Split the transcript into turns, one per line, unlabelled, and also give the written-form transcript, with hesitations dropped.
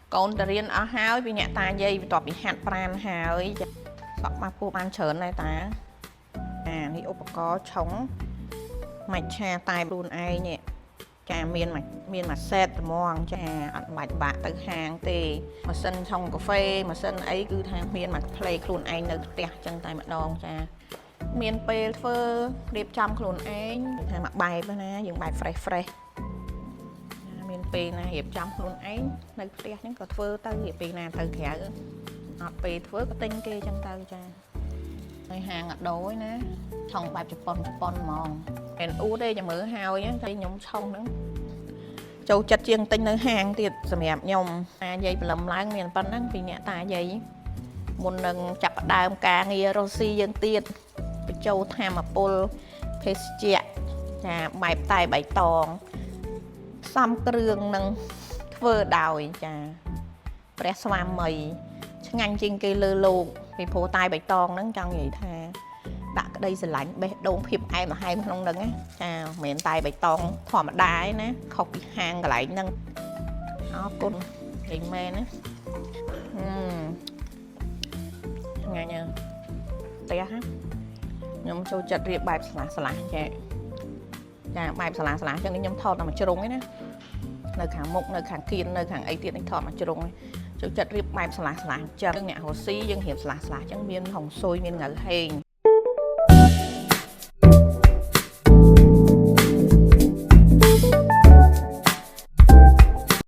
con ta riêng ở hai vì nhẹ ta dây vì tọt bị hạt pran hai sọt mà phu ban chớn này taนี่ឧបករណ៍ឆុងម៉ាច់ឆាតែខ្លួនឯងនេះចាមានមួយសេតត្មងចាអត់បាច់បាក់ទៅហាងទេម៉ាស៊ីនឆុងកាហ្វេម៉ាស៊ីនអីគឺថាមានមួយផ្លេខ្លួនឯងនៅផ្ទះចឹងតែម្ដងចាមានពេលធ្វើរៀបចំខ្លួនឯងថាមួយបែបណាយើងបែប fresh មានពេលណារៀបចំខ្លួនឯងនៅផ្ទះហ្នឹងក៏ធ្វើទៅរៀបពេលណាទៅក្រៅអត់ពេលធ្វើក៏ទិញគេចឹងទៅចាហើយហាងអត់ដូរណាឆុងបែបជប៉ុនហ្មងពេលអ៊ូទេចាំមើលហើយតែខ្ញុំឆុងហ្នឹងចូលចិត្តជាងទិញនៅហាងទៀតសម្រាប់ខ្ញុំតាយាយព្រលឹមឡើងមានប៉ុណ្ណឹងពីអ្នកតាយាយមុននឹងចាប់ផ្ដើមការងាររស់ស៊ីយើងទៀតបញ្ចូលធម្មពលភេសជ្ជៈចាបែបតែបៃតងផ្សំគ្រឿងនឹងធ្វើដោយចាព្រះស្វាមីឆ្ងាញ់ជាងគេលើលោកពីព្រោះតែបៃតងហ្នឹងចង់និយាយថាដាក់ក្តីស្រឡាញ់បេះដូងភាពអែមល្ហែមក្នុងហ្នឹងចាមិនមែនតែបៃតងធម្មតាទេណាខុសពីហាងកន្លែងហ្នឹងអរគុណនិយាយមែនណាឆ្ងាញ់ណាស់ផ្ទះខ្ញុំចូលចិត្តរៀបបែបស្លាស់ចាបែបស្លាស់អញ្ចឹងខ្ញុំថតតែមួយជ្រុងឯណានៅខាងមុខនៅខាងគៀននៅខាងអីទៀតនេះថតមួយជ្រុងចូលចិត្តរៀបបែបស្លាស់អញ្ចឹងអ្នករស់ស៊ីយើងរៀបស្លាស់អញ្ចឹងមានហុងស៊ុយមានងៅហេង